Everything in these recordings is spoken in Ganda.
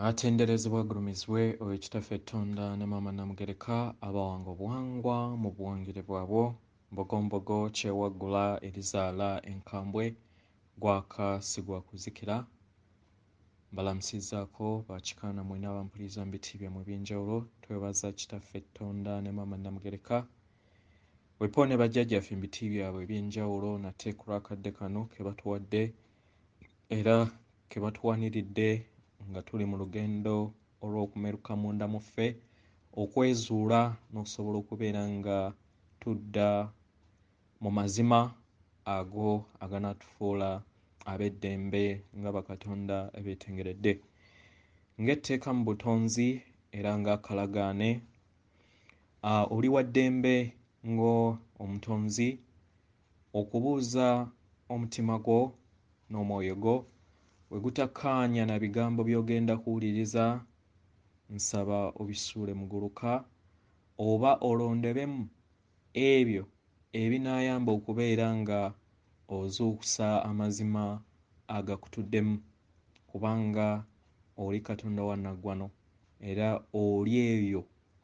Atenderezebwa agulumizibwe ow'ekitaffe ettonda ne maama Namugereka abawanga obuwangwa mu buwangire bwabwo mbogombogo kyewaggula erizaala enkambwe gwaka si gwa kuzikira mbalamusizaako bakikaana mwena abampuliriza mu biti byammwe eby'enjawulo twebaza kitaffe ettonda ne maama Namugereka wepo ne bajjajjaffe mu biti byabwe eby'enjawulo nate ku lwakadde kano ke batuwadde era ke batuwaniridde nga tuli mu lugendo olw'okumeruka munda mu ffe okwezuula n'okusobola okubeera nga tudda mu mazima ago aganaatufuula ab'eddembe nga bakatonda ebeetengeredde ng'etteeka mu butonzi era ng'akalagaane oli wa ddembe ng'omutonzi okubuuza omutima gwo n'omwoyo gwo we gutakkaanya na bigambo by'ogenda kuwuliriza nsaba obisuule muguluka oba olondebemu ebyo ebinaayamba okubeera nga ozuukusa amazima agakutuddemu kubanga oli katonda wa naggwano era oli eyo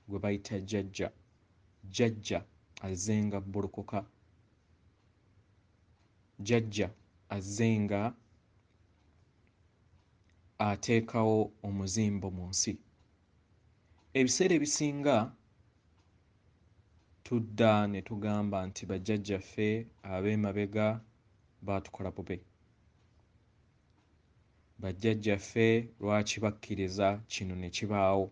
gwe bayita jjajja jjajja azze nga bbulukuka jjajja azze nga ateekawo omuzimbo mu nsi ebiseera ebisinga tudda ne tugamba nti bajjajjaffe ab'emabega baatukola bube bajjajjaffe lwaki bakkiriza kino ne kibaawo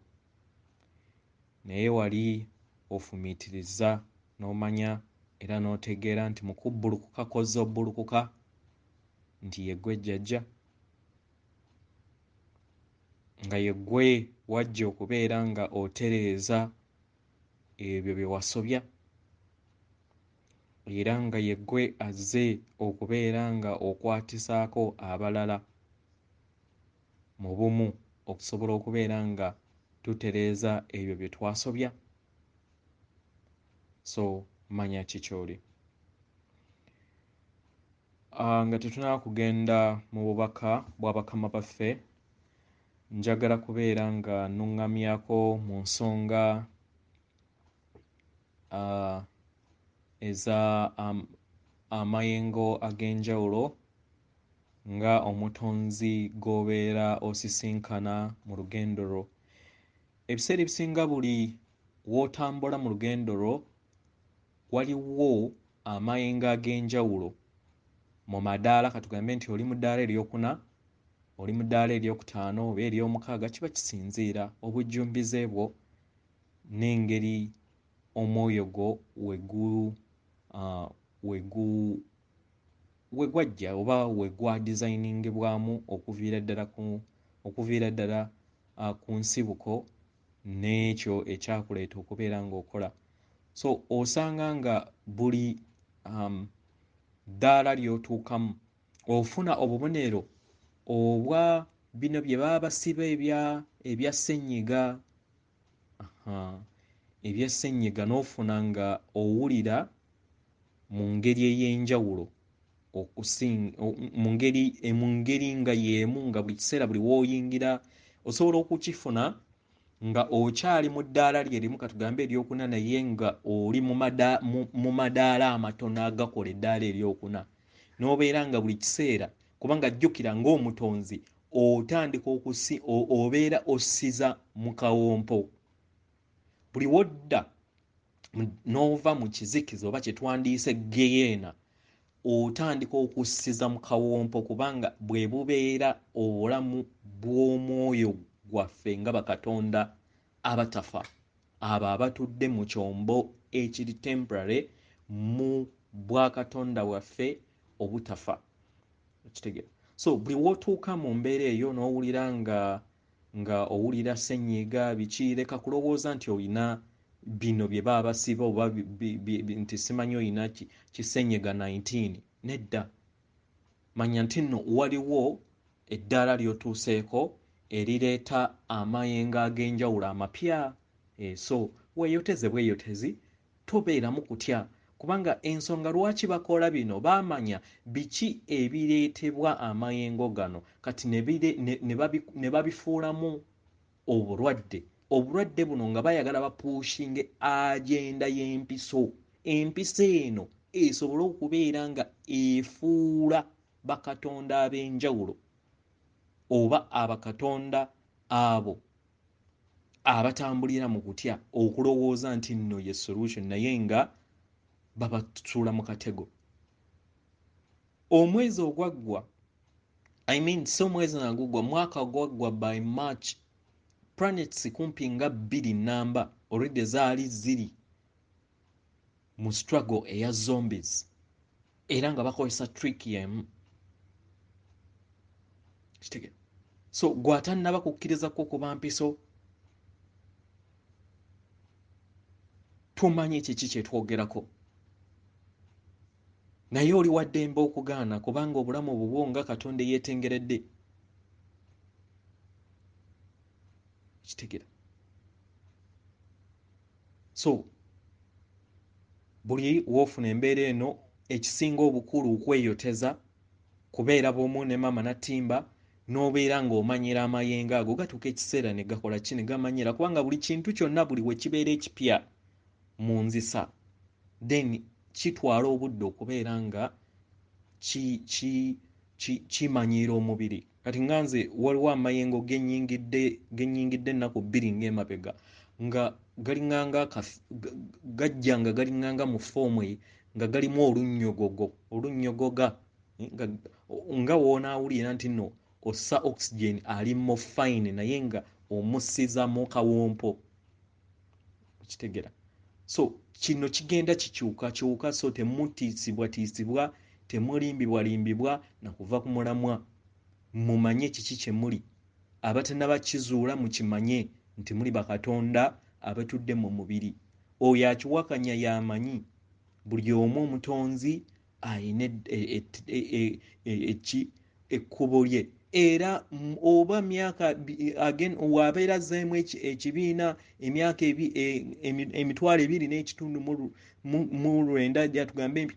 naye wali ofumiitiriza n'omanya era n'otegeera nti mu kubbulukuka kozza obbulukuka nti ye ggwe jjajja nga ye ggwe wajja okubeera nga otereeza ebyo bye wasobya era nga ye ggwe azze okubeera nga okwatisaako abalala mu bumu okusobola okubeera nga tutereeza ebyo bye twasobya so manya ki ky'oli nga tetunaba kugenda mu bubaka bwa bakama baffe njagala kubeera nga nnuŋŋamyako mu nsonga eza amayengo ag'enjawulo nga omutonzi gw'obeera osisinkana mu lugendo lwo ebiseera ebisinga buli w'otambula mu lugendo lwo waliwo amayengo ag'enjawulo mu madaala katugambe nti oli mu ddaala eryokuna oli mu ddaala eryokutaano oba eryomukaaga kiba kisinziira obujjumbize bwo n'engeri omwoyo gwo we gwajja oba we gwa designingibwamu okuviira ddala ku nsibuko n'ekyo ekyakuleeta okubeera ng'okola so osanga nga buli ddaala ly'otuukamu ofuna obubonero obwa bino bye baba basiba ebya ssenyiga ebya ssenyiga n'ofuna nga owulira mu ngeri ey'enjawulo mu ngeri nga y'emu nga buli kiseera buli w'oyingira osobola okukifuna nga okyali mu ddaala lyerimu katugambe eryokuna naye nga oli mu madaala amatono agakola eddaala eryokuna n'obeera nga buli kiseera kubanga jjukira ng'omutonzi otandika obeera ossiza mu kawompo buli wodda n'ova mu kizikiza oba kye twandiise geyeena otandika okussiza mu kawompo kubanga bwe bubeera obulamu bw'omwoyo gwaffe nga bakatonda abatafa abo abatudde mu kyombo ekiri temporary mu bwakatonda bwaffe obutafa okitegeera so buli w'otuuka mu mbeera eyo n'owulira nga owulira ssenyiga bikireka kulowooza nti olina bino bye baba basiba oba nti simanyi olina kisenyiga 19 nedda manya nti nno waliwo eddaala ly'otuuseeko erireeta amayengo ag'enjawulo amapya so weeyoteze bweyotezi tobeeramu kutya kubanga ensonga lwaki bakola bino baamanya biki ebireetebwa amayengo gano kati ne babifuulamu obulwadde buno nga bayagala bapuushinge agenda y'empiso. Empiso eno esobole okubeera nga efuula bakatonda ab'enjawulo oba abakatonda abo abatambulira mu kutya okulowooza nti nno ye solution naye nga babatuula mu katego. Omwezi ogwaggwa so omwezi naguggwa mwaka gwaggwa by March, planets kumpi nga 2 namba already zaali ziri mu struggle eya zombies era nga bakozesa trick yemu. Kitegere. So gwatannaba kukkirizako kuba mpiso tumanyi kiki kyetwogerako. Naye oli waddembe okugaana kubanga obulamu bubwo nga Katonda yeetengeredde. Kitegera. So buli woofuna embeera eno ekisinga obukulu okweyoteza kubeera bw'omu ne mama natimba n'obeera ng'omanyira amayengo ago gatuuka ekiseera ne gakola ki ne gamanyira kubanga buli kintu kyonna buli we kibeera ekipya mu nzisa then kitwala obudde okubeera nga kimanyiira omubiri. Kati nganze waliwo amayengo gennyingidde ennaku 2 ng'emabega nga galinganga gajja nga galinganga mu foomu nga galimu olunnyogoga nga woonaawulira nti nno ossa oxygen ali mu fine naye nga omussiza mu kawompo. Kitegera. So kino kigenda kikyukakyuka so temutiisibwatiisibwa temulimbibwalimbibwa nakuva ku mulamwa mumanye kiki kye muli abatannabakizuula mukimanye nti muli bakatonda abatudde mu mubiri. Oyo akiwakanya yamanyi buli omu omutonzi ayina ekkubo lye era oba myaka wabeera azzeemu ekibiina emyaka 2.9 gyatugambe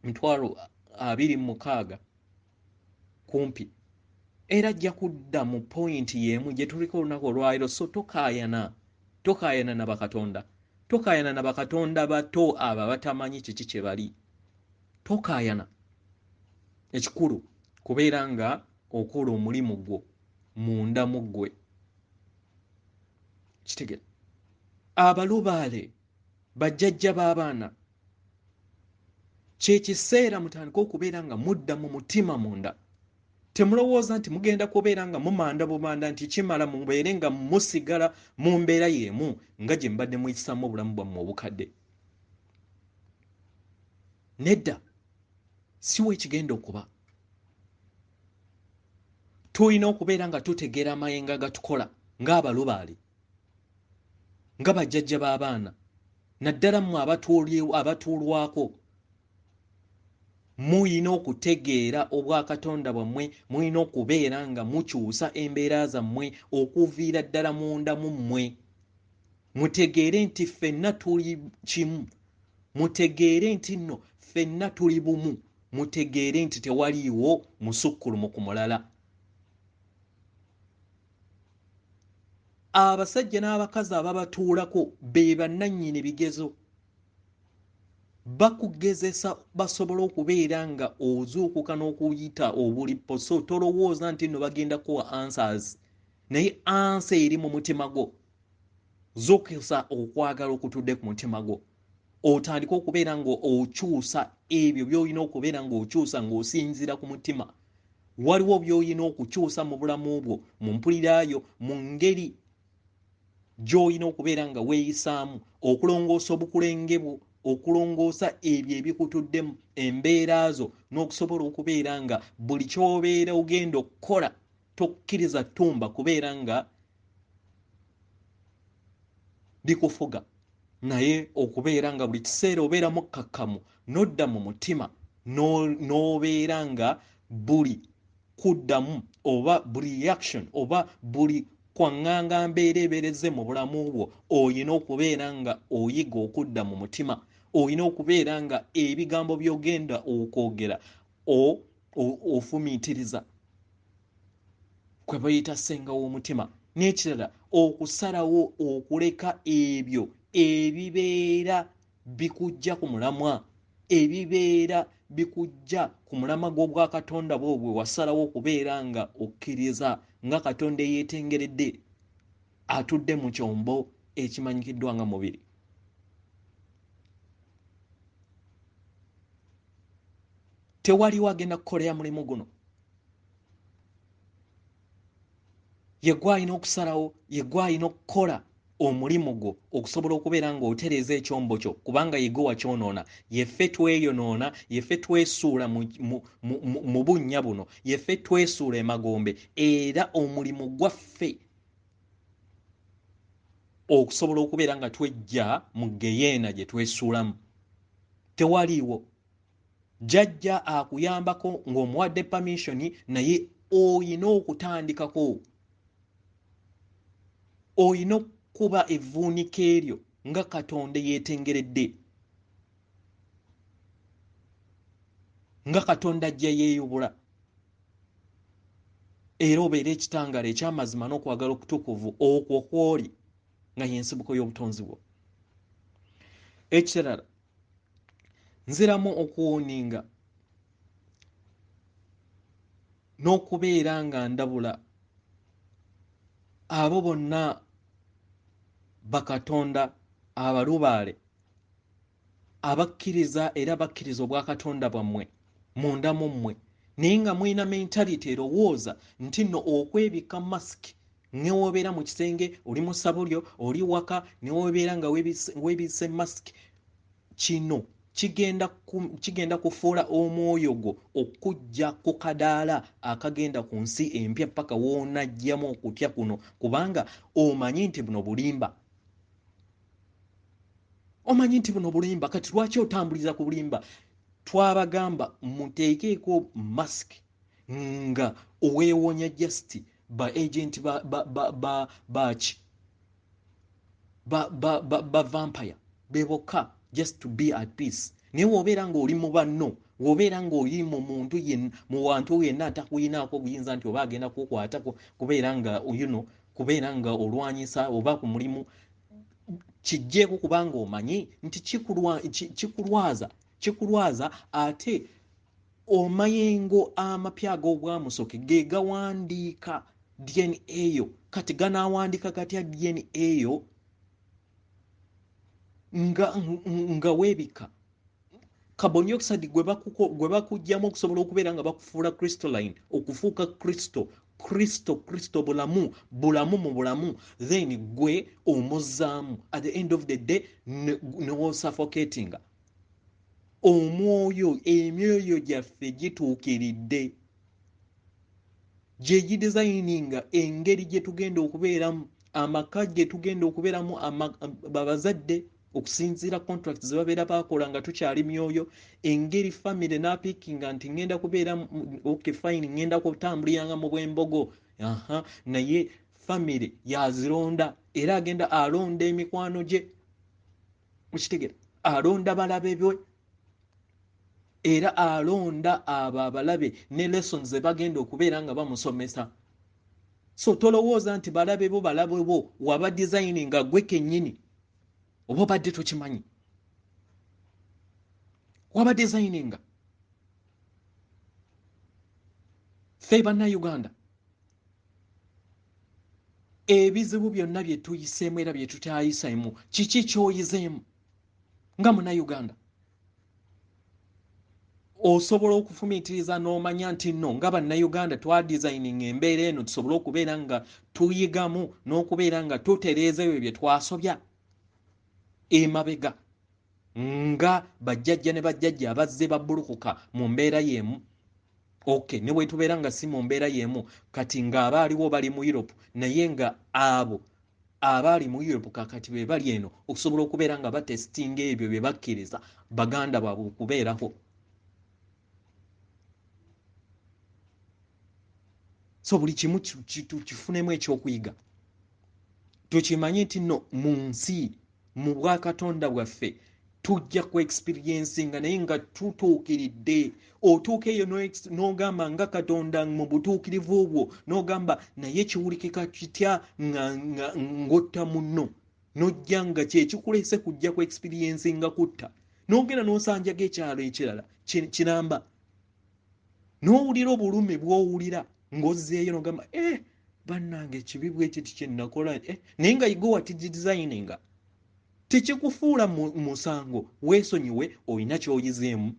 26 kumpi era ajja kudda mu point y'emu gye tuliko olunaku olwaliro. So tokaayana na bakatonda, tokaayana na bakatonda bato abo batamanyi kiki kye bali. Tokaayana. Ekikulu kubeera nga okola omulimu gwo munda mu ggwe. Kitegera. Abalubaale bajjajja b'abaana kyekiseera mutandika okubeera nga mudda mu mutima munda. Temulowooza nti mugenda kubeera nga mumanda bumanda nti kimala mubeere nga musigala mu mbeera y'emu nga gye mbadde muyisamu obulamu bwammwe obukadde. Nedda si we kigenda okuba. Tulina okubeera nga tutegeera amayengo agatukola ng'abalubaale nga bajjajja b'abaana naddala mmwe abatuulwako. Muyina okutegeera obwakatonda bwammwe, muyina okubeera nga mukyusa embeera zammwe okuviira ddala munda mu mmwe. Mutegeere nti ffenna tuli kimu, mutegeere nti nno ffenna tuli bumu, mutegeere nti tewaliiwo musukkulumu ku mulala. Abasajja n'abakazi ababatuulako be bannannyini bigezo. Bakugezesa basobole okubeera nga ozuukuka n'okuyita obulipo so tolowooza nti nno bagenda kuwa answers naye ansa eri mu mutima gwo. Zuukusa okwagala okutudde ku mutima gwo otandika okubeera nga okyusa ebyo by'olina okubeera ng'okyusa ng'osinziira ku mutima. Waliwo by'olina okukyusa mu bulamu bwo mu mpuliraayo mu ngeri gy'olina okubeera nga weeyisaamu okulongoosa obukulenge bwo okulongoosa ebyo ebikutuddemu embeera zo n'okusobola okubeera nga buli ky'obeera ogenda okukola tokkiriza ttumba kubeera nga bikufuga naye okubeera nga buli kiseera obeera mukkakkamu n'odda mu mutima n'obeera nga buli kuddamu oba buli reaction oba buli kwaŋŋanga mbeera ebeereze mu bulamu bwo oyina okubeera nga oyiga okudda mu mutima. Oyina okubeera nga ebigambo by'ogenda okwogera ofumiitiriza kwe bayita ssenga w'omutima n'ekirala okusalawo okuleka ebyo ebibeera bikujja ku mulamwa, ebibeera bikujja ku mulamwa gw'obwakatonda bwe wasalawo okubeera nga okkiriza nga Katonda eyeetengeredde atudde mu kyombo ekimanyikiddwa nga mubiri. Tewaliwo agenda kukolera mulimu guno. Ye gwalina okusalawo, ye gwalina okukola omulimu gwo okusobola okubeera nga otereeza ekyombo kyo, kubanga ye gwe wakyonoona. Yeffe tweyonoona, yeffe twesuula mu bunnya buno, yeffe twesuula emagombe, era omulimu gwaffe okusobola okubeera nga twejja mu geyeena gye twesuulamu. Tewaliiwo. Jjajja akuyambako ng'omuwadde permission, naye oyina okutandikako. Oyina okuba evvuunika eryo nga Katonda yeetengeredde, nga Katonda ajja yeeyubula, era obeera ekitangaala eky'amazima n'okwagala okutukuvu okwo kw'oli nga y'ensibuko y'obutonzi bwo. Ekirala, nziramu okuwuuninga n'okubeera nga ndabula abo bonna bakatonda abalubaale abakkiriza era bakkiriza obwakatonda bwammwe munda mu mmwe, naye nga mulina mentality erowooza nti nno okwebika masiki newobeera mu kisenge, oli mu ssabulyo, oli waka, newobeera nga weebise masiki, kino kigenda kufuula omwoyo gwo okujja ku kadaala akagenda ku nsi empya paka woonajjamu okutya kuno, kubanga omanyi nti buno bulimba. Omanyi nti buno bulimba. Kati lwaki otambuliza ku bulimba? Twabagamba muteekeeko masiki nga oweewonya just ba agent baki ba vampire beboka, just to be at peace. Naye wobeera ng'oli mu banno, wobeera ng'oli mu muntu yenna, mu wantu yenna atakuyinaako buyinza nti oba agenda kukwatako kubeera nga kubeera nga olwanyisa oba ku mulimu, kijjeeko kubanga omanyi nti kikulwaza ate omayengo amapya ag'obwamusoke ge gawandiika DNA eyo. Kati ganaawandiika gatya DNA eyo nga weebika? Carbon dioxide gwe bakugyamu okusobola okubeera nga bakufuula crystalline, okufuuka Kristo bulamu mu bulamu, then gwe omuzzaamu at the end of the day ne suffocating. Emyoyo gyaffe gituukiridde, gye gidesigninga engeri gye tugenda okubeeramu, amaka gye tugenda okubeeramu, babazadde okusinziira contracts ze babeera bakola nga tukyali myoyo, engeri family n'apiikinga nti ngenda kubeera okay fine, ngenda kutambuliranga mu bwembogo, naye family yazironda, era agenda alonda emikwano gye, mukitegera, alonda balabe bwe, era alonda abo abalabe ne lessons ze bagenda okubeera nga bamusomesa. So tolowooza nti balabe bo waba designinga gwe kennyini, oba badde tokimanyi, waba designinga. Ffe bannayuganda, ebizibu byonna bye tuyiseemu era bye tutayisemu, kiki ky'oyizeemu nga munnayuganda? Osobola okufumiitiriza n'omanya nti nno nga bannayuganda twadesigninga embeera eno tusobole okubeera nga tuyigamu n'okubeera nga tutereeza ebyo bye twasobya emabega, nga bajjajja ne bajjajja abazze babbulukuka mu mbeera y'emu. Okay, ne bwe tubeera nga si mu mbeera y'emu, kati ng'abaaliwo bali mu Europe, naye nga abo abaali mu Europe kakati be bali eno okusobola okubeera nga batestinga ebyo bye bakkiriza baganda baabwe okubeeraho. So buli kimu kifunemu ekyokuyiga, tukimanye nti nno mu nsi, mu bwakatonda bwaffe, tujja ku experiencinga naye nga tutuukiridde. Otuuka eyo n'ogamba nga Katonda mu butuukirivu obwo n'ogamba naye kiwulikika kitya ng'otta munno, n'ojja nga kyekikuleese kujja ku experiencinga kutta, n'ogenda n'osanjaga ekyalo ekirala kiramba, n'owulira obulumi bw'owulira ng'ozzeeyo n'ogamba bannange ekibi bwe kiti kye nakola, naye nga yigo watidizayininga tekikufuula musango, weesonyiwe, olina ky'oyizeemu.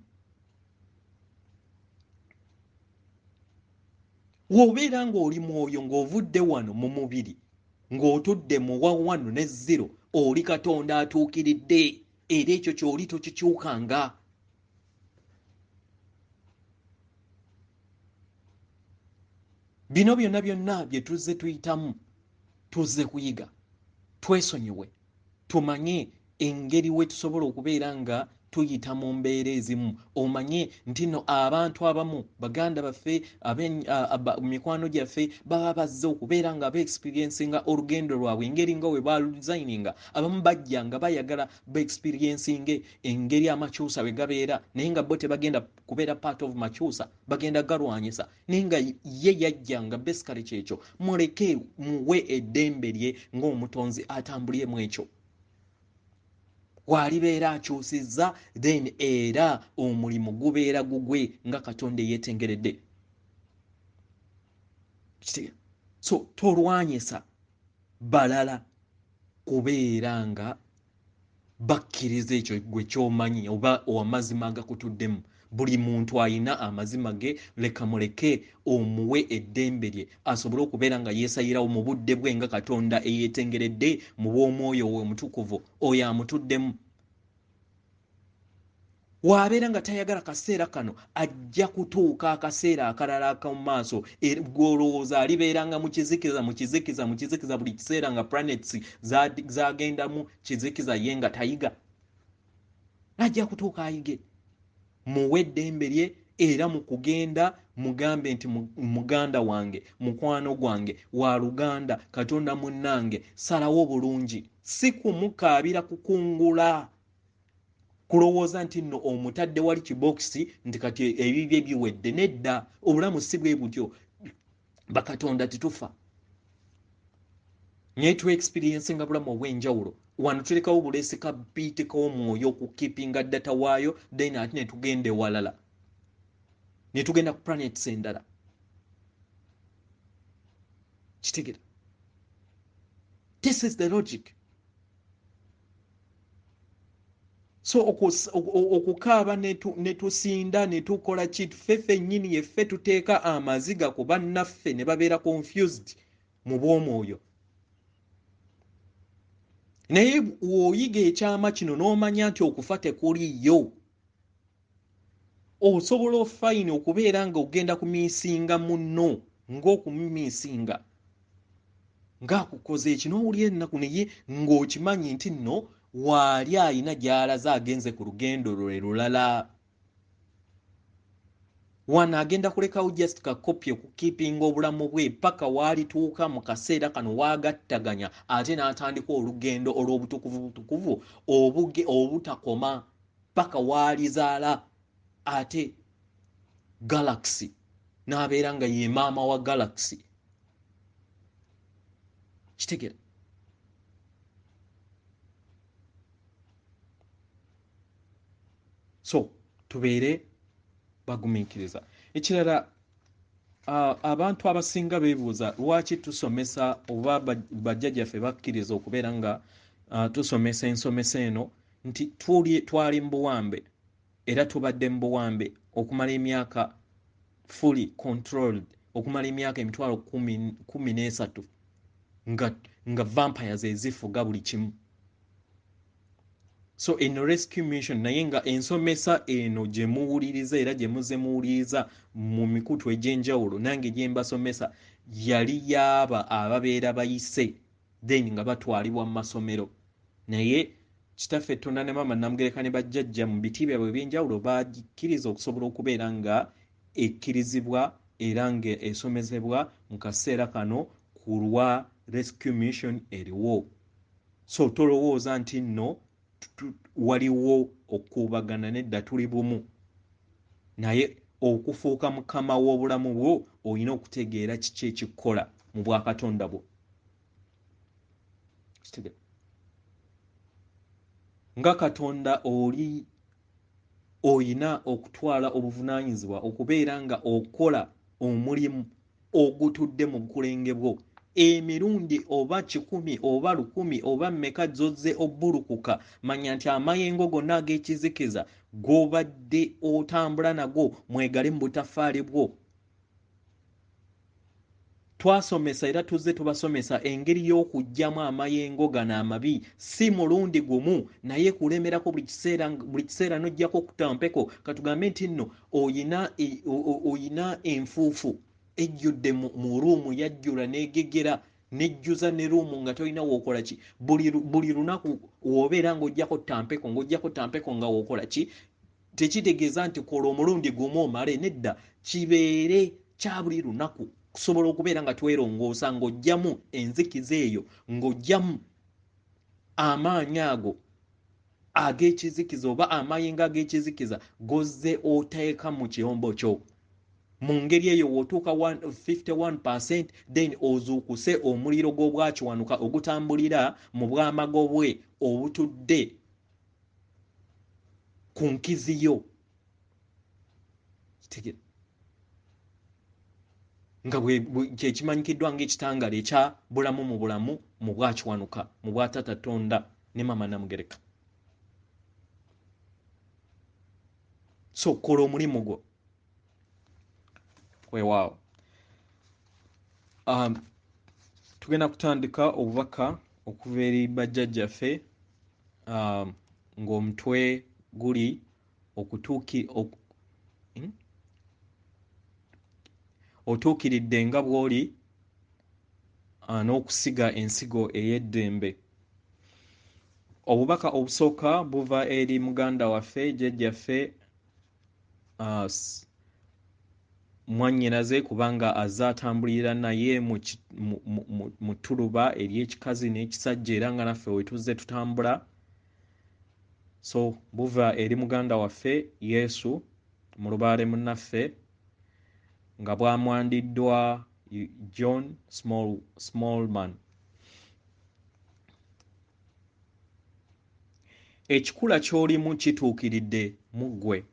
W'obeera ng'oli mwoyo ng'ovudde wano mu mubiri ng'otudde mu 1 ne 0, oli Katonda atuukiridde era ekyo ky'oli tokikyukanga. Bino byonna bye tuzze tuyitamu, tuzze kuyiga, twesonyiwe, tumanye engeri we tusobola okubeera nga tuyita mu mbeera ezimu. Omanye nti no abantu abamu baganda baffe mikwano gyaffe baba bazze okubeera nga ba-experiencinga olugendo lwabwe engeri nga we baludesigninga. Abamu bajja nga bayagala ba-experiencinge engeri amakyusa bwe gabeera, naye nga bo tebagenda kubeera part of makyusa, bagenda galwanyisa, naye nga ye yajja nga basically kyekyo. Muleke muwe eddembe lye ng'omutonzi atambuliremu ekyo. Walibeera akyusizza, then era omulimu gubeera gugwe nga Katonda yeetengeredde. So tolwanyisa balala kubeera nga bakkiriza ekyo gwe ky'omanyi oba amazima agakutuddemu. Buli muntu alina amazima ge, leka muleke omuwe eddembe lye asobole okubeera nga yeesayirawo mu budde bwe nga Katonda eyeetengeredde mu bw'omwoyo we omutukuvu oyo amutuddemu. Wabeera nga tayagala kaseera kano, ajja kutuuka akaseera akalala ak'omu maaso gw'olowooza alibeera nga mu kizikiza buli kiseera nga planets zagenda mu kizikiza ye nga tayiga. Ajja kutuuka ayige. Muwe eddembe lye era mu kugenda mugambe nti muganda wange, mukwano gwange, wa luganda, Katonda munnange, salawo bulungi. Si kumukaabira kukungula, kulowooza nti nno omutadde wali kibokisi nti kati ebibye biwedde. Nedda, obulamu si bwe butyo. Bakatonda titufa, naye tu experience nga bulamu obw'enjawulo. Wano tulekawo buleesi ka biiti k'omwoyo okukipinga data waayo, then ate ne tugenda ewalala, ne tugenda ku planets endala. Kitegera? This is the logic. So okukaaba ne tusinda ne tukola kitu ffe nnyini yeffe tuteeka amaziga ku bannaffe ne babeera confused mu bw'omwoyo. Naye w'oyiga ekyama kino n'omanya nti okufa tekuliyo, osobola ofayini okubeera nga ogenda kumiisinga munno ng'okumumiisinga ng'akukoze eki, n'owulira ennaku naye ng'okimanyi nti nno waali alina gy'alaze agenze ku lugendo lwe lulala. Wano agenda kulekawo just kakopi okukiipinga obulamu bwe paka waalituuka mu kaseera kano waagattaganya ate n'atandika olugendo olw'obutukuvu obutakoma paka waalizaala ate galaxy n'abeera nga ye maama wa galaxy. Kitegera? So tubeere bagumiikiriza. Ekirala, abantu abasinga beebuuza lwaki tusomesa oba bajjajjaffe bakkiriza okubeera nga tusomesa ensomesa eno nti twali mu buwambe era tubadde mu buwambe okumala emyaka fully controlled, okumala emyaka emitwalo 13 nga vampires ezifuga buli kimu. So eno rescue mission naye nga ensomesa eno gye muwuliriza era gye muze muwuliriza mu mikutu egy'enjawulo nange gye mbasomesa yali yaaba ababeera bayise then nga batwalibwa mu masomero. Naye kitaffe Tonda ne Maama Namugereka ne bajjajja mu biti byabwe eby'enjawulo bagikkiriza okusobola okubeera nga ekkirizibwa era nga esomezebwa mu kaseera kano ku lwa rescue mission eriwo. So tolowooza nti nno waliwo okubagana nedda tuli bumu naye okufuuka mukama w'obulamu bwo olina okutegeera kiki ekikola mu bwakatonda bwo nga katonda oli oyina okutwala obuvunaanyizibwa okubeera nga okola omulimu ogutudde mu bukulenge bwo emirundi oba 100 oba 100 oba mmeka zozze obbulukuka manya nti amayengo gonna ag'ekizikiza g'obadde otambula nago mwegale mu butafaali bwo twasomesa era tuzze tubasomesa engeri y'okugyamu amayengo gano amabi si mulundi gumu naye kulemerako buli kiseera n'ojjako kutampeko katugambe nti nno oyina enfuufu ejjudde mu ruumu yajjula n'egegera nejjuza ne ruumu nga tolina wookola ki buli lunaku w'obeera ng'ojjako tampeko nga wookola ki tekitegeeza nti kola omulundi gumu omale nedda kibeere kya buli lunaku kusobola okubeera nga twerongoosa ng'ojjamu enzikiza eyo ng'ojjamu amaanyi ago ag'ekizikiza oba amayengo ag'ekizikiza gozze oteeka mu kiyombo kyo mu ngeri eyo w'otuuka 51% then ozuukuse omuliro gw'obwakiwanuka ogutambulira mu bwamago bwe obutudde ku nkiziyo nga kyekimanyikiddwa ng'ekitangaala ekya bulamu mu bulamu mu bwakiwanuka mu bwatata Tonda ne Mama Namugereka. So kola omulimu gwo weewaawo. Tugenda kutandika obubaka okuva eri bajjajjaffe ng'omutwe guli otukiridde Ngabwoli n'okusiga ensigo ey'eddembe. Obubaka obusooka buva eri muganda waffe jjajjaffe mwannyinaze kubanga azze atambulira naye mu ttuluba ery'ekikazi n'ekisajja era nga naffe we tuzze tutambula. So buva eri muganda waffe Yesu mu lubaale munnaffe nga bwamwandiddwa John Smallman. Ekikula ky'olimu kituukiridde mu ggwe.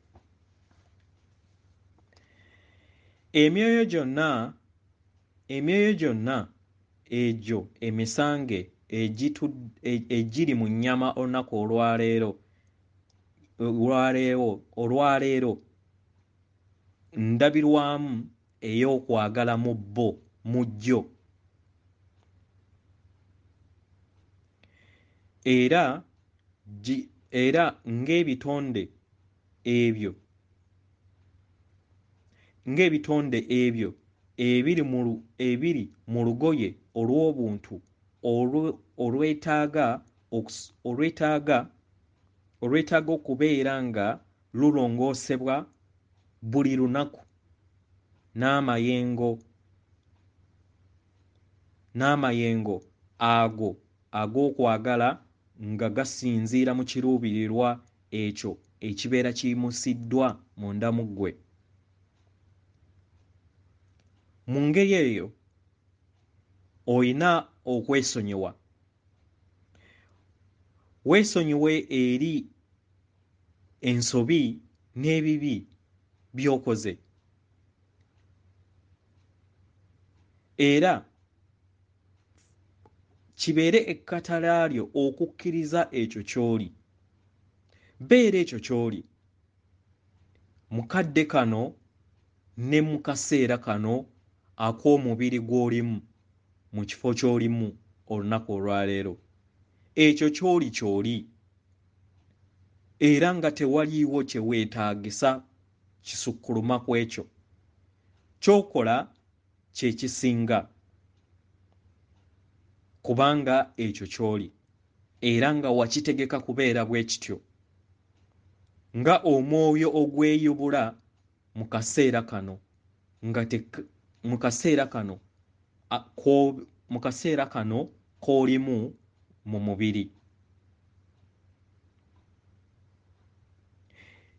Emyoyo gyonna egyo emisange egiri mu nnyama olunaku olwaleero ndabirwamu ey'okwagala mu bo mu jjo era ng'ebitonde ebyo ebiri mu lugoye olw'obuntu olwetaaga okubeera nga lulongoosebwa buli lunaku n'amayengo ago ag'okwagala nga gasinziira mu kiruubirirwa ekyo ekibeera kiyimusiddwa munda mu ggwe. Mu ngeri eyo oyina okwesonyiwa. Weesonyiwe eri ensobi n'ebibi by'okoze era kibeere ekkatala lyo okukkiriza ekyo ky'oli. Beera ekyo ky'oli mu kadde kano ne mu kaseera kano ak'omubiri gw'olimu mu kifo ky'olimu olunaku olwaleero. Ekyo ky'oli era nga tewaliiwo kye weetaagisa kisukkuluma ku ekyo. Ky'okola kye kisinga kubanga ekyo ky'oli era nga wakitegeka kubeera bwe kityo. Nga omwoyo ogweyubula mu kaseera kano k'olimu mu mubiri.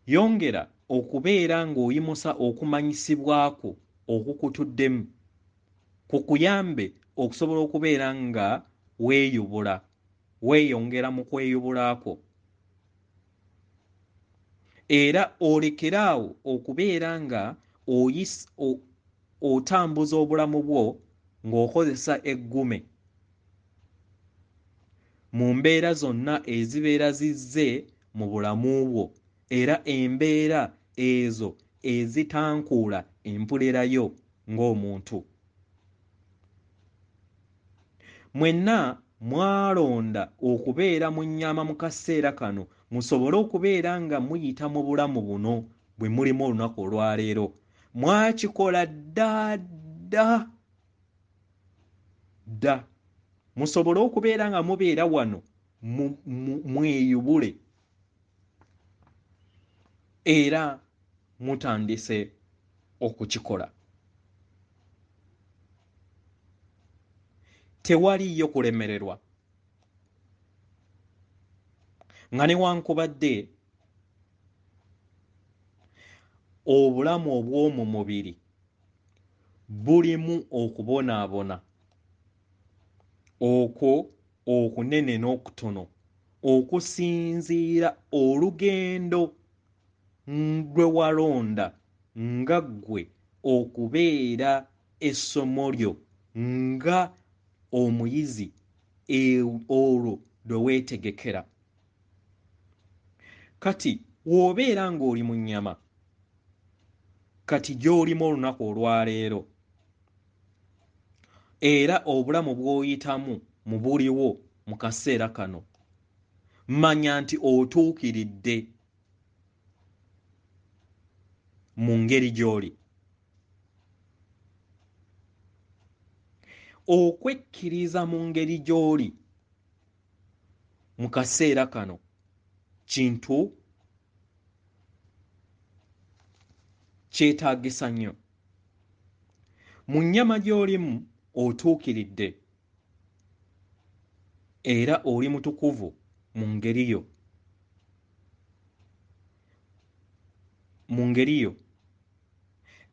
yongera okubeera ng'oyimusa okumanyisibwako okukutuddemu kukuyambe okusobola okubeera nga weeyongera mu kweyubulako era olekeraawo okubeera nga otambuza obulamu bwo ng'okozesa eggume mu mbeera zonna ezibeera zizze mu bulamu bwo era embeera ezo ezitankuula empulirayo ng'omuntu. Mwenna mwalonda okubeera mu nnyama mu kaseera kano musobole okubeera nga muyita mu bulamu buno bwe mulimu olunaku olwaleero. Mwakikola dda musobole okubeera nga mubeera wano mweyubule era mutandise okukikola. Tewaliyo kulemererwa nga newankubadde obulamu obw'omu mubiri bulimu okubonaabona okwo okunene n'okutono okusinziira olugendo gwe walonda nga ggwe okubeera essomo lyo nga omuyizi olwo lwe weetegekera. Kati w'obeera ng'oli mu nnyama kati gy'olimu olunaku olwaleero era obulamu bw'oyitamu mu buliwo mu kaseera kano manya nti otuukiridde mu ngeri gy'oli. Okwekkiriza mu ngeri gy'oli mu kaseera kano kintu kyetaagisa nnyo. Mu nnyama gy'olimu otuukiridde era oli mutukuvu mu ngeri yo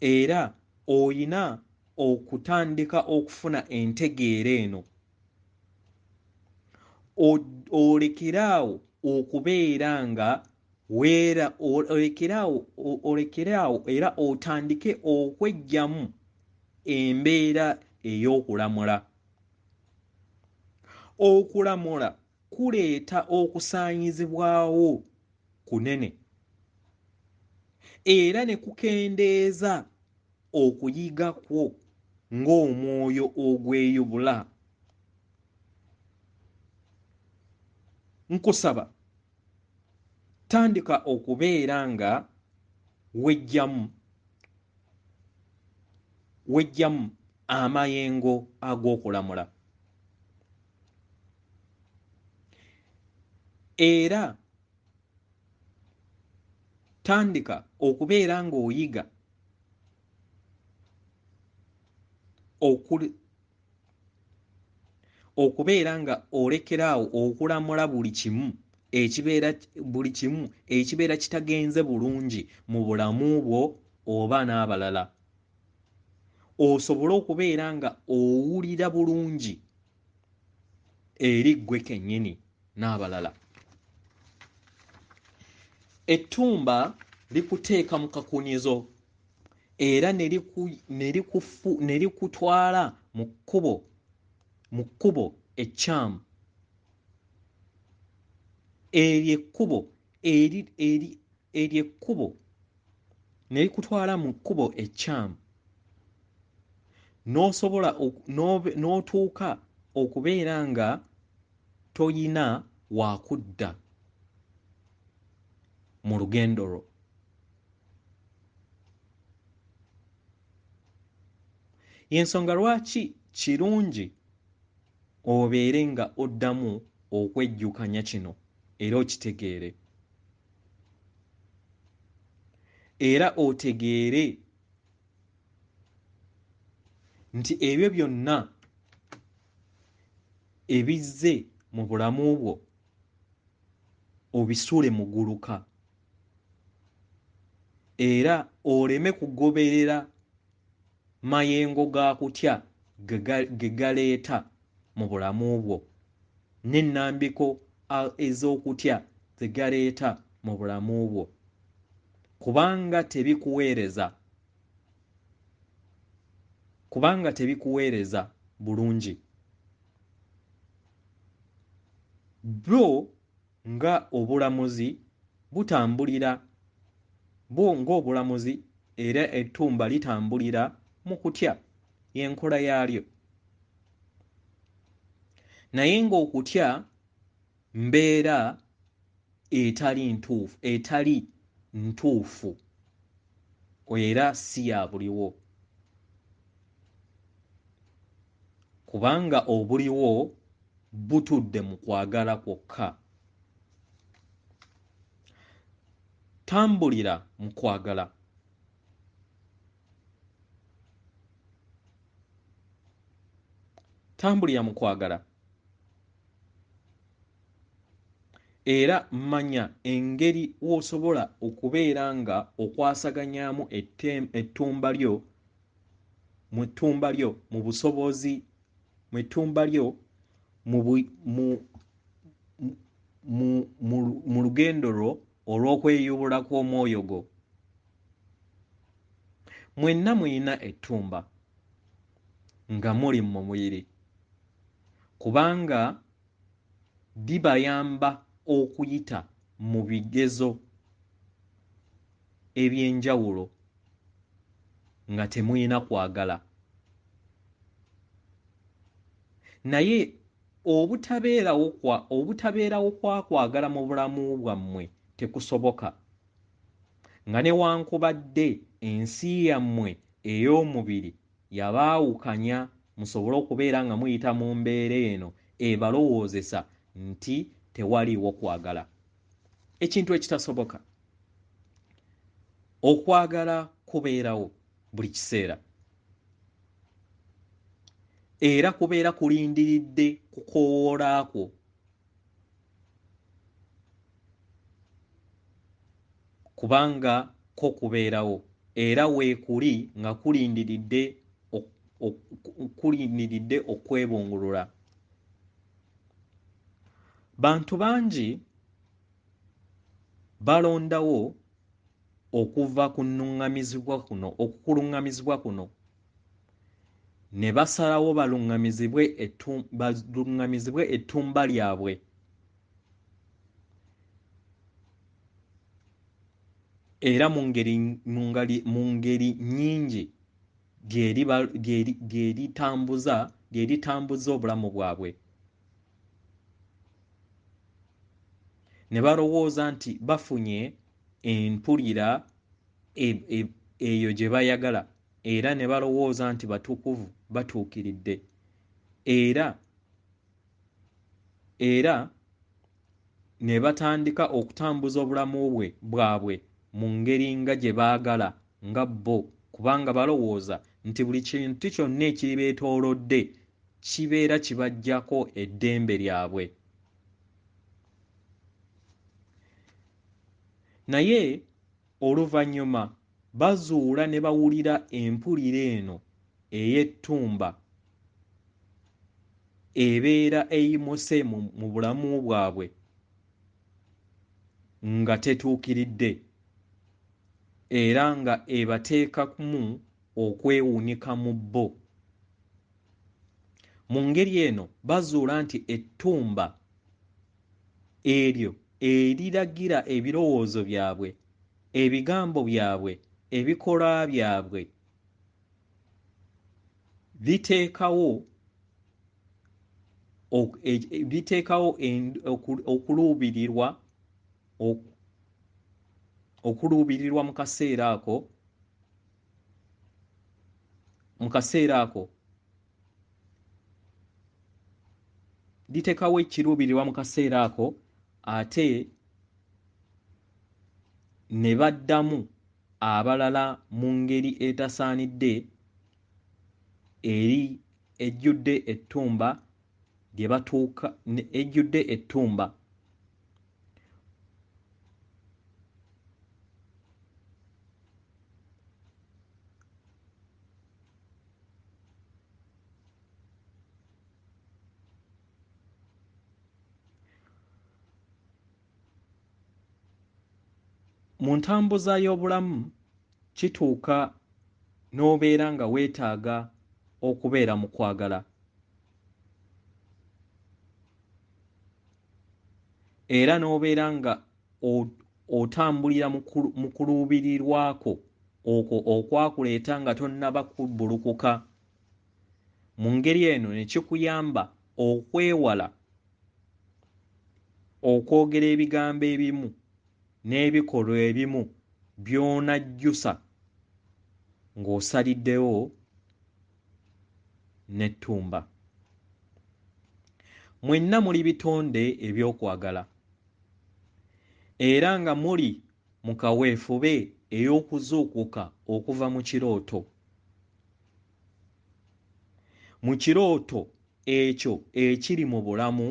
era oyina okutandika okufuna entegeera eno olekeraawo okubeera nga olekeraawo era otandike okweggyamu embeera ey'okulamula. Okulamula kuleeta okusaanyizibwawo kunene era ne kukendeeza okuyiga kwo ng'omwoyo ogweyubula. Nkusaba tandika okubeera nga weggyamu amayengo ag'okulamula era tandika okubeera ng'oyiga okubeera nga olekeraawo okulamula buli kimu ekibeera kitagenze bulungi mu bulamu bwo oba n'abalala, osobole okubeera nga owulira bulungi eri ggwe kennyini n'abalala. Ettumba likuteeka mu kakunizo era ne likutwala mu kkubo ekyamu. Eryo ekkubo ne likutwala mu kkubo ekyamu n'otuuka okubeera nga toyina wakudda mu lugendo lwo. Y'ensonga lwaki kirungi obeere nga oddamu okwejjukanya kino era okitegeere, era otegeere nti ebyo byonna ebizze mu bulamu bwo obisuule mu gguluka era oleme kugoberera mayengo ga kutya ge galeeta mu bulamu bwo n'ennambiko ez'okutya ze galeeta mu bulamu bwo kubanga tebikuweereza bulungi. Bwo ng'obulamuzi era ettumba litambulira mu kutya y'enkola yaalyo. Naye ng'okutya mbeera etali ntuufu era si ya buliwo, kubanga obuliwo butudde mu kwagala kwokka. Tambulira mu kwagala. Tambulira mu kwagala. Era manya engeri w'osobola okubeera nga okwasaganyaamu ettumba lyo mu busobozi mu ettumba lyo mu lugendo lwo olw'okweyubula kw'omwoyo gwo. Mwenna muyina ettumba nga muli mu mubiri, kubanga bibayamba okuyita mu bigezo eby'enjawulo nga temuyina kwagala. Naye obutabeerawo kwagala mu bulamu bwammwe tekusoboka, nga newankubadde ensi yammwe ey'omubiri yabaawukanya musobole okubeera nga muyita mu mbeera eno ebalowoozesa nti tewaliiwo kwagala. Ekintu ekitasoboka. Okwagala kubeerawo buli kiseera, era kubeera kulindiridde kukoowoola kwo. Kubanga ko kubeerawo era weekuli nga kulindiridde okwebungulula. Bantu bangi balondawo okuva ku okukuluŋŋamizibwa kuno ne basalawo baluŋŋamizibwe ettumba lyabwe. Era mu ngeri nnyingi lyeritambuza obulamu bwabwe. Ne balowooza nti bafunye empulira eyo gye bayagala, era ne balowooza nti batukuvu batuukiridde, era ne batandika okutambuza obulamu bwabwe mu ngeri nga gye baagala nga bo, kubanga balowooza nti buli kintu kyonna ekibeetoolodde kibeera kibaggyako eddembe lyabwe. Naye oluvannyuma bazuula ne bawulira empulira eno ey'ettumba ebeera eyimuse mu bulamu bwabwe nga tetuukiridde, era nga ebateekamu okwewuunika mu bo. Mu ngeri eno bazuula nti ettumba eryo eriragira ebirowoozo byabwe, ebigambo byabwe, ebikolwa byabwe biteekawo okuluubirirwa mu kaseera ako liteekawo ekiruubirirwa mu kaseera ako, ate ne baddamu abalala mu ngeri etasaanidde eri ejjudde ettumba ejjudde ettumba. mu ntambuza y'obulamu kituuka n'obeera nga weetaaga okubeera mu kwagala era n'obeera nga otambulira mu kuluubirirwako okwo okwakuleeta nga tonnaba kubbulukuka. Mu ngeri eno ne kikuyamba okwewala okwogera ebigambo ebimu n'ebikolwa ebimu by'onajjusa ng'osaliddewo n'ettumba. Mwenna muli bitonde eby'okwagala era nga muli mu kaweefube ey'okuzuukuka okuva mu kirooto. Mu kirooto ekyo ekiri mu bulamu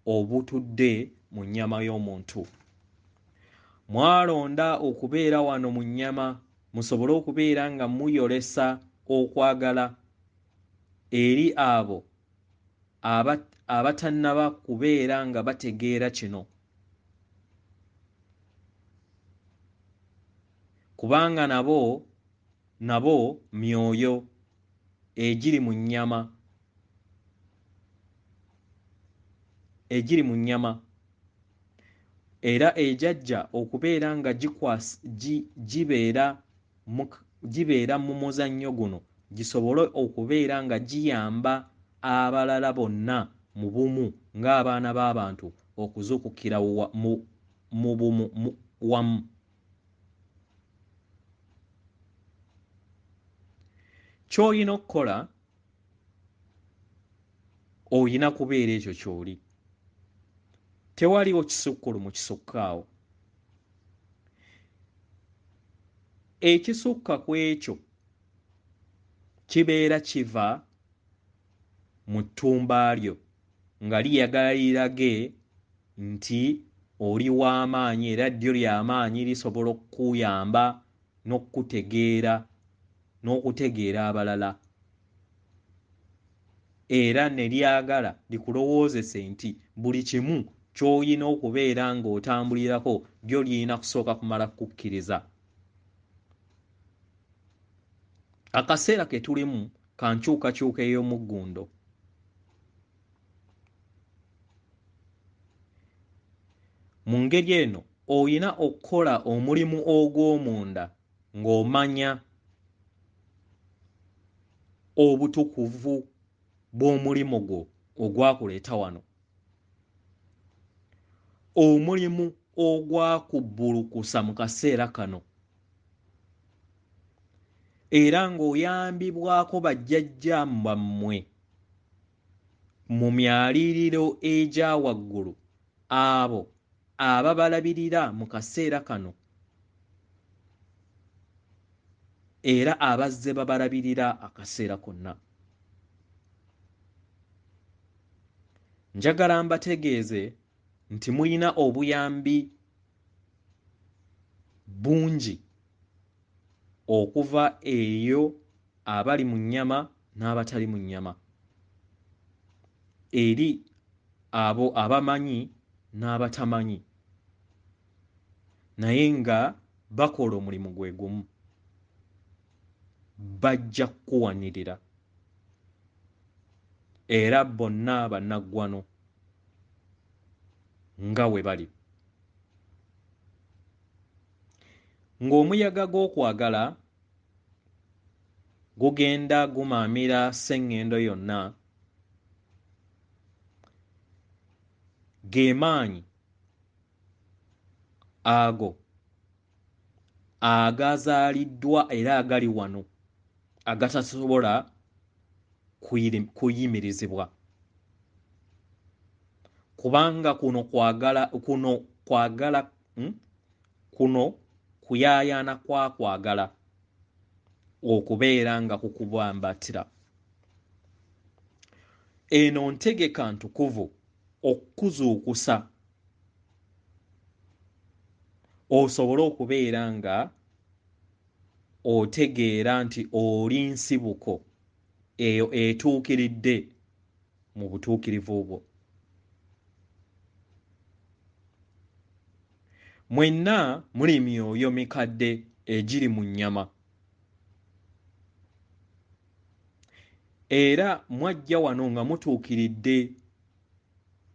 obutudde mu nnyama y'omuntu. Mwalonda okubeera wano mu nnyama musobole okubeera nga muyolesa okwagala eri abo abatannaba kubeera nga bategeera kino. Kubanga nabo myoyo egiri mu nnyama era ejajja okubeera nga gibeera mu muzannyo guno gisobole okubeera nga giyamba abalala bonna mu bumu ng'abaana b'abantu okuzuukukira mu bumu wamu. Ky'olina okukola olina kubeera ekyo ky'oli. Tewaliwo kisukkulu mu kisukkaawo. Ekisukka ku ekyo kibeera kiva mu ttumba lyo nga liyagala lirage nti oli w'amaanyi era ddyo ly'amaanyi lisobola okukuyamba n'okutegeera abalala era ne lyagala likulowoozese nti buli kimu ky'olina okubeera ng'otambulirako lyo lirina kusooka kumala kukkiriza. Akaseera ke tulimu ka nkyukakyuka ey'omuggundo. Mu ngeri eno olina okukola omulimu ogw'omunda ng'omanya obutukuvu bw'omulimu gwo ogwakuleeta wano, omulimu ogwakubbulukusa mu kaseera kano era ng'oyambibwako bajjajja bammwe mu myaliiriro egya waggulu abo ababalabirira mu kaseera kano era abazze babalabirira akaseera konna. Njagala mbategeeze nti mulina obuyambi bungi okuva eyo abali mu nnyama n'abatali mu nnyama, eri abo abamanyi n'abatamanyi, naye nga bakola omulimu gwe gumu. Bajja kukuwanirira era bonna bannaggwano nga we bali. Ng'omuyaga gw'okwagala gugenda gumaamira sseŋŋendo yonna, ge maanyi ago agazaaliddwa era agali wano agatasobola kuyimirizibwa, kubanga kuno kuyaayaana kwa kwagala okubeera nga kukubambatira. Eno ntegeka ntukuvu okukuzuukusa osobole okubeera nga otegeera nti oli nsibuko eyo etuukiridde mu butuukirivu bwo. Mwenna muli myoyo mikadde egiri mu nnyama. Era mwajja wano nga mutuukiridde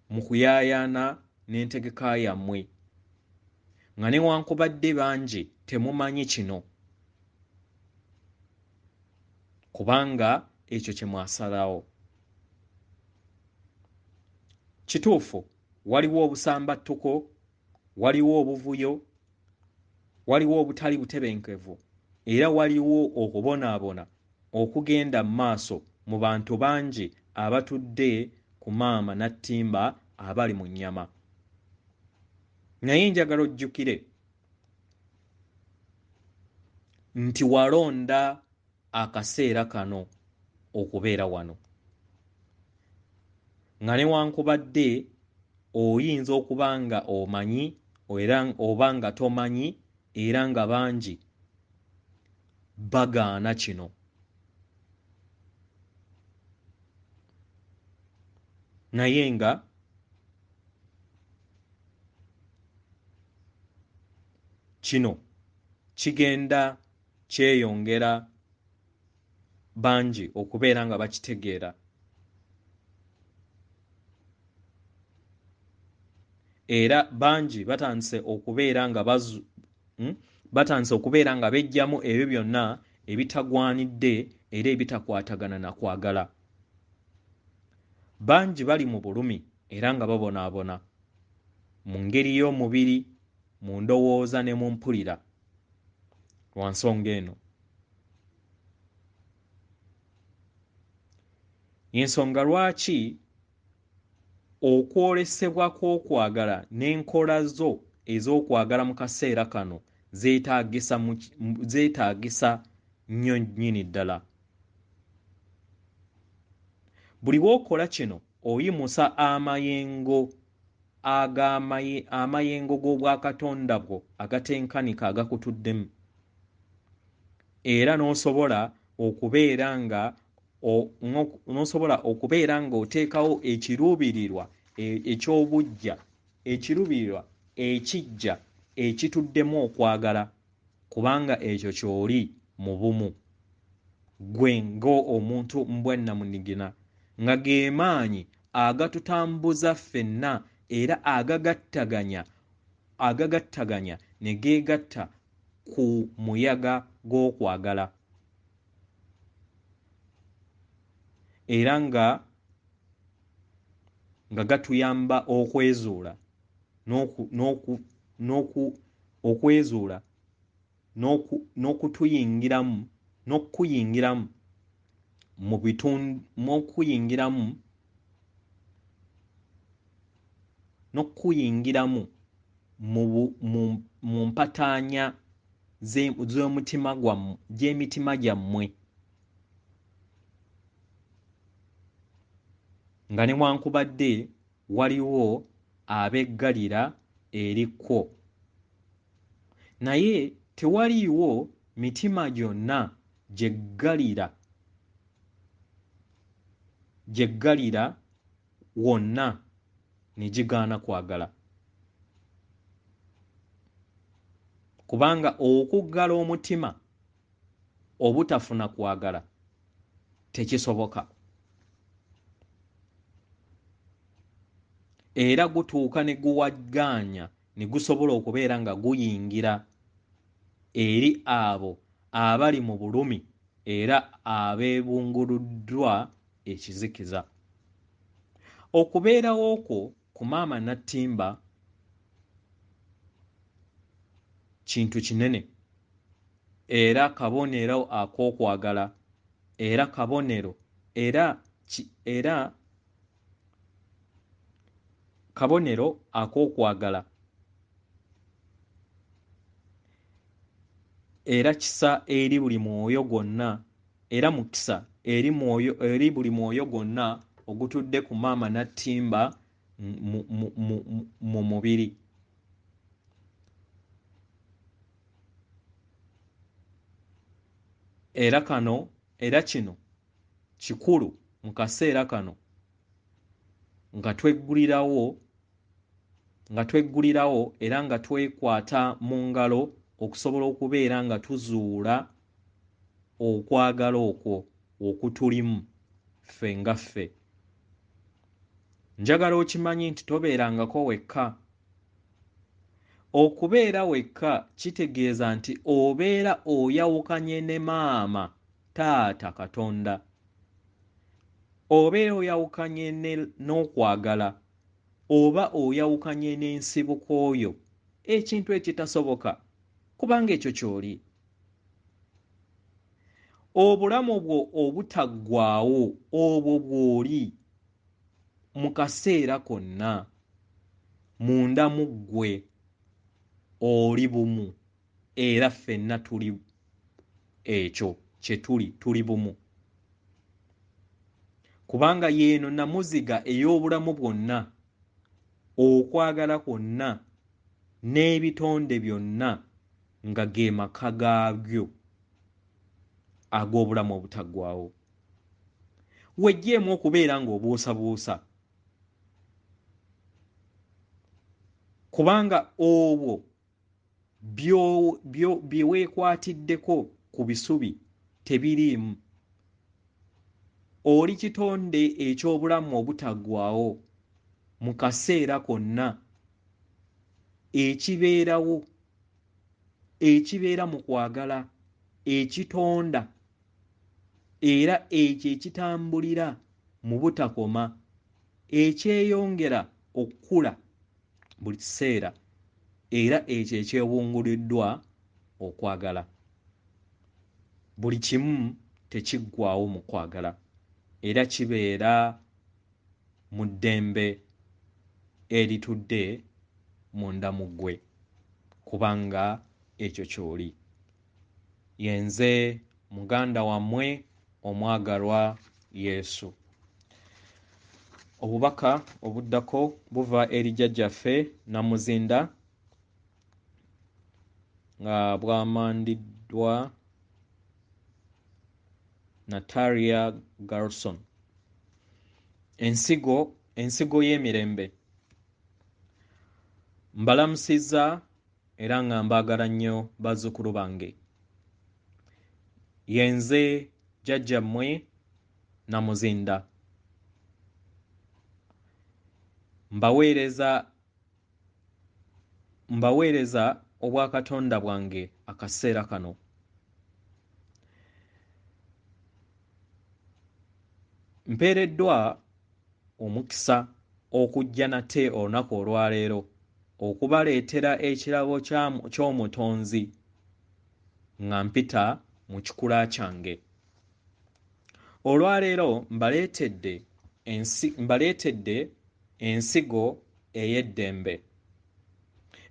mu kuyaayaana n'entegeka yammwe. Nga newankubadde bangi temumanyi kino. Kubanga ekyo kye mwasalawo. Kituufu, waliwo obusambattuko, waliwo obuvuyo, waliwo obutali butebenkevu, era waliwo okubonaabona okugenda mu maaso mu bantu bangi abatudde ku maama nattimba abali mu nnyama. Naye njagala ojjukire nti walonda akaseera kano okubeera wano. Nga newankubadde oyinza okuba nga omanyi era oba nga tomanyi era nga bangi bagaana kino. Naye nga kino kigenda kyeyongera bangi okubeera nga bakitegeera. Era bangi batandise okubeera nga bejjamu ebyo byonna ebitagwanidde era ebitakwatagana na kwagala. Bangi bali mu bulumi era nga babonaabona mu ngeri y'omubiri, mu ndowooza ne mu mpulira. Lwa nsonga eno y'ensonga lwaki okwolesebwa kw'okwagala n'enkola zo ez'okwagala mu kaseera kano zeetaagisa nnyo nnyini ddala. Buli lw'okola kino oyimusa amayengo g'obwakatonda bwo agatenkanika agakutuddemu, era n'osobola okubeera nga oteekawo ekiruubirirwa eky'obuggya, ekiruubirirwa ekijja ekituddemu okwagala, kubanga ekyo ky'oli mu bumu gwe ng'omuntu mbwennamunigina, nga ge maanyi agatutambuza ffenna era agagattaganya ne geegatta ku muyaga gw'okwagala. Era nga gatuyamba okwezuula n'okuyingiramu mu mpataanya gy'emitima gyammwe. Nga newankubadde waliwo abeggalira erikwo, naye tewaliiwo mitima gyonna gyeggalira wonna ne gigaana kwagala. Kubanga okuggala omutima obutafuna kwagala tekisoboka. Era gutuuka ne guwagaanya ne gusobola okubeera nga guyingira eri abo abali mu bulumi era abeebunguluddwa ekizikiza. Okubeerawo okwo ku maama nattimba kintu kinene era kabonero ak'okwagala, era kabonero kabonero ak'okwagala, era kisa eri buli mwoyo gwonna, era mukisa eri buli mwoyo gwonna ogutudde ku maama nattimba mu mubiri. Era kino kikulu mu kaseera kano nga tweggulirawo nga tweggulirawo era nga twekwata mu ngalo okusobola okubeera nga tuzuula okwagala okwo okutulimu ffe nga ffe. Njagala okimanyi nti tobeerangako wekka. Okubeera wekka kitegeeza nti obeera oyawukanye ne maama, taata Katonda. Obeera oyawukanye n'okwagala, oba oyawukanye n'ensibuko oyo, ekintu ekitasoboka, kubanga ekyo ky'oli. Obulamu bwo obutaggwaawo obwo bw'oli mu kaseera konna, munda mu ggwe oli bumu, era ffenna tuli ekyo kye tuli bumu. Kubanga yeeno namuziga ey'obulamu bwonna, okwagala kwonna n'ebitonde byonna nga ge maka gaabyo ag'obulamu obutaggwaawo. Wejjeemu okubeera ng'obuusabuusa, kubanga obwo bye weekwatiddeko ku bisubi tebiriimu. Oli kitonde eky'obulamu obutaggwaawo mu kaseera konna ekibeerawo, ekibeera mu kwagala, ekitonda era ekyo ekitambulira mu butakoma, ekyeyongera okukula buli kiseera, era ekyo ekyebunguliddwa okwagala. Buli kimu tekiggwaawo mu kwagala, era kibeera mu ddembe eritudde munda mu ggwe, kubanga ekyo ky'oli. Yenze muganda wammwe omwagalwa Yesu. Obubaka obuddako buva eri jjajjaffe Namuzinda nga bwamandiddwa Natalia Garson. Ensigo y'emirembe. Mbalamusizza era nga mbaagala nnyo bazzukulu bange. Yenze jjajjammwe Namuzinda. Mbaweereza obwakatonda bwange akaseera kano. Mpeereddwa omukisa okujja nate olunaku olwaleero okubaleetera ekirabo ky'omutonzi nga mpita mu kikula kyange. Olwaleero mbaleetedde ensigo ey'eddembe,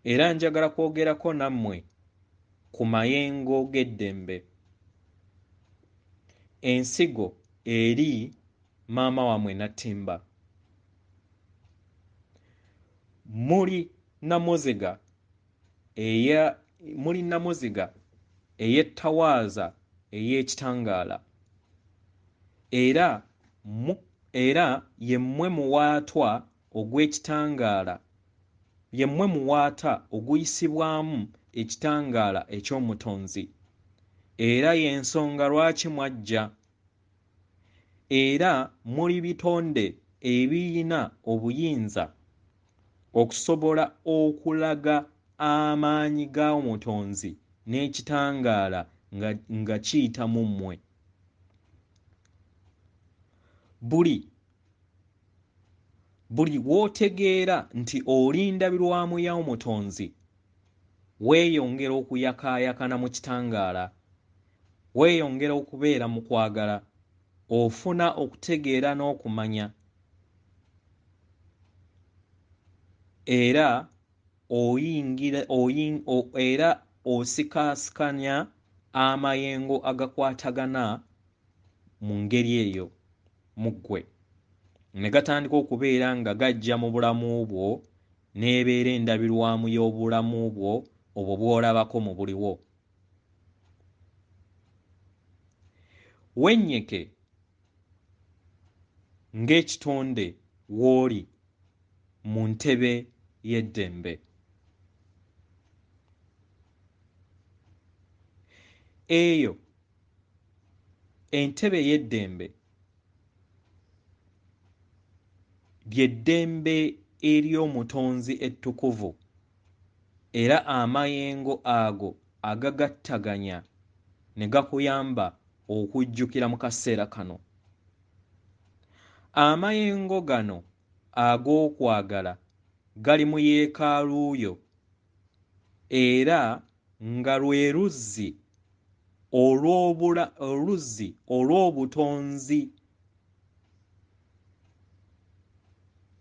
era njagala kwogerako nammwe ku mayengo g'eddembe. Ensigo eri maama wammwe Nattimba. Muli namuziga ey'ettawaaza ey'ekitangaala, era yemmwe muwaatwa ogw'ekitangaala, yemmwe muwaata oguyisibwamu ekitangaala eky'omutonzi, era y'ensonga lwaki mwajja. Era muli bitonde ebiyina obuyinza okusobola okulaga amaanyi g'omutonzi n'ekitangaala nga kiyita mu mmwe. Buli w'otegeera nti oli ndabirwamu y'omutonzi, weeyongera okuyakaayakana mu kitangaala, weeyongera okubeera mu kwagala, ofuna okutegeera n'okumanya, era era osikaasikanya amayengo agakwatagana mu ngeri eyo mu ggwe, ne gatandika okubeera nga gajja mu bulamu bwo, n'ebeera endabirwamu y'obulamu bwo obwo bw'olabako mu buliwo. Wennyike ng'ekitonde w'oli mu ntebe y'eddembe. Eyo entebe y'eddembe ly'eddembe ery'omutonzi ettukuvu era amayengo ago agagattaganya ne gakuyamba okujjukira mu kaseera kano. Amayengo gano ag'okwagala gali mu yeekaalu yo era nga lwe luzzi olw'obutonzi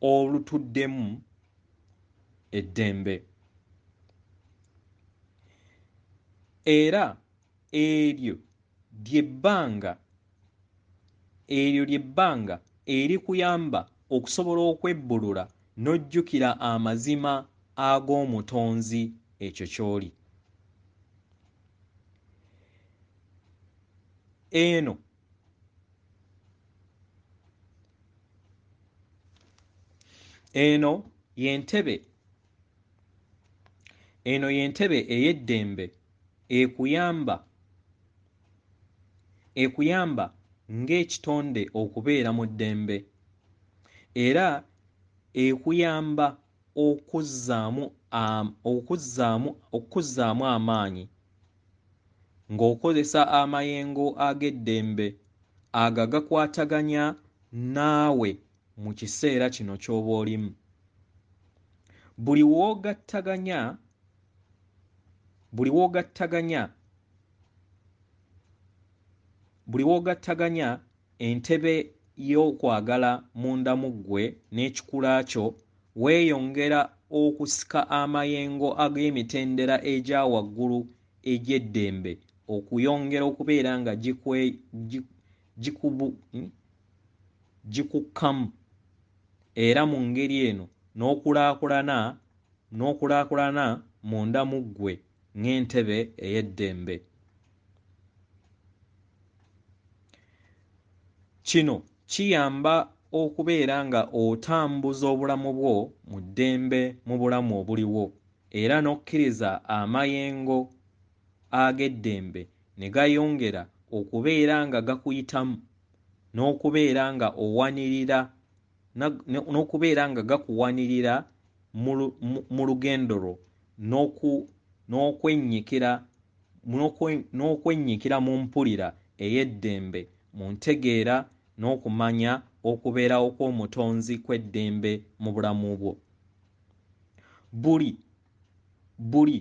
olutuddemu eddembe. Era eryo ly'ebbanga erikuyamba okusobola okwebbulula n'ojjukira amazima ag'omutonzi ekyo ky'oli. Eno y'entebe ey'eddembe ekuyamba ng'ekitonde okubeera mu ddembe era ekuyamba okuzzaamu amaanyi ng'okozesa amayengo ag'eddembe ago agakwataganya naawe mu kiseera kino ky'oba olimu. Buli w'ogattaganya entebe y'okwagala munda mu ggwe n'ekikula kyo, weeyongera okusika amayengo ag'emitendera egya waggulu egy'eddembe okuyongera okubeera nga gikukkamu era mu ngeri eno n'okulaakulana munda mu ggwe ng'entebe ey'eddembe. Kino kiyamba okubeera nga otambuza obulamu bwo mu ddembe mu bulamu obuliwo era n'okkiriza amayengo ag'eddembe ne gayongera okubeera nga gakuyitamu n'okubeera nga owanirira n'okubeera nga gakuwanirira mu lugendo lwo n'okwennyikira mu mpulira ey'eddembe mu ntegeera n'okumanya okubeerawo kw'omutonzi kw'eddembe mu bulamu bwo. Buli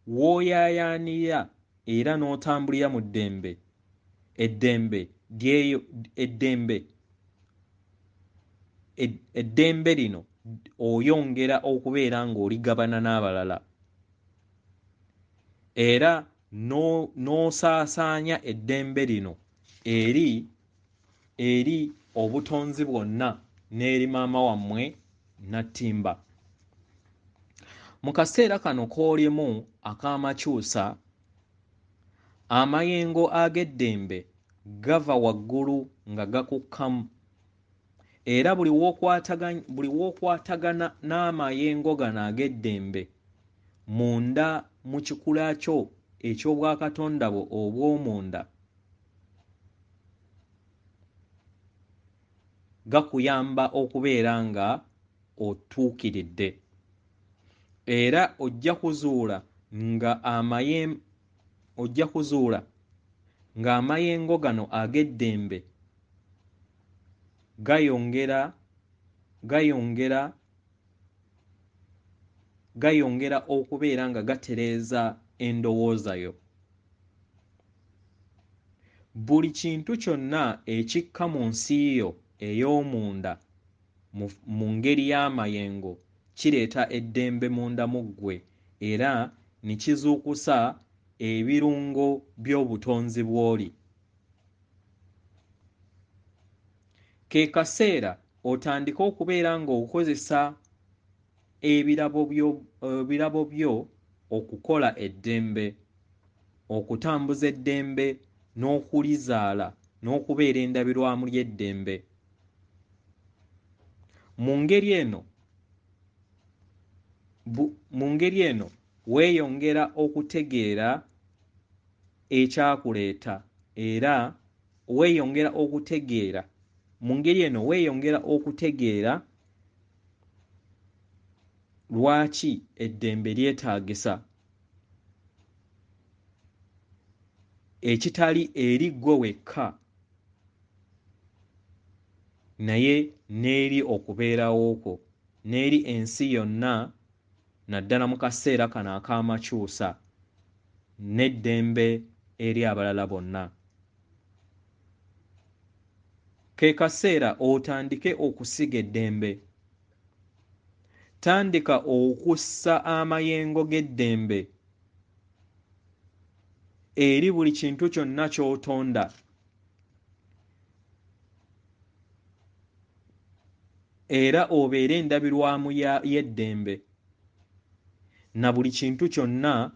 w'oyaayaanira era n'otambulira mu ddembe, eddembe lino oyongera okubeera ng'oligabana n'abalala era n'osaasaanya eddembe lino eri obutonzi bwonna n'eri maama wammwe Nattimba. Mu kaseera kano k'olimu ak'amakyusa, amayengo ag'eddembe gava waggulu nga gakukkamu era buli w'okwatagana n'amayengo gano ag'eddembe munda mu kikula kyo eky'obwakatonda bwo obw'omunda gakuyamba okubeera nga otuukiridde era ojja kuzuula ng'amayengo gano ag'eddembe gayongera okubeera nga gatereeza endowooza yo. Buli kintu kyonna ekikka mu nsi yo ey'omunda mu ngeri y'amayengo kireeta eddembe munda mu ggwe era ne kizuukusa ebirungo by'obutonzi bw'oli. Ke kaseera otandike okubeera ng'okozesa ebirabo byo okukola eddembe, okutambuza eddembe n'okulizaala n'okubeera endabirwamu ly'eddembe. Mu ngeri eno mu ngeri eno weeyongera okutegeera ekyakuleeta era weeyongera okutegeera mu ngeri eno weeyongera okutegeera lwaki eddembe lyetaagisa ekitali eri ggwe wekka naye n'eri okubeerawo kwo n'eri ensi yonna naddala mu kaseera kano ak'amakyusa n'eddembe eri abalala bonna. Ke kaseera otandike okusiga eddembe. Tandika okussa amayengo g'eddembe eri buli kintu kyonna ky'otonda. Era obeere endabirwamu y'eddembe na buli kintu kyonna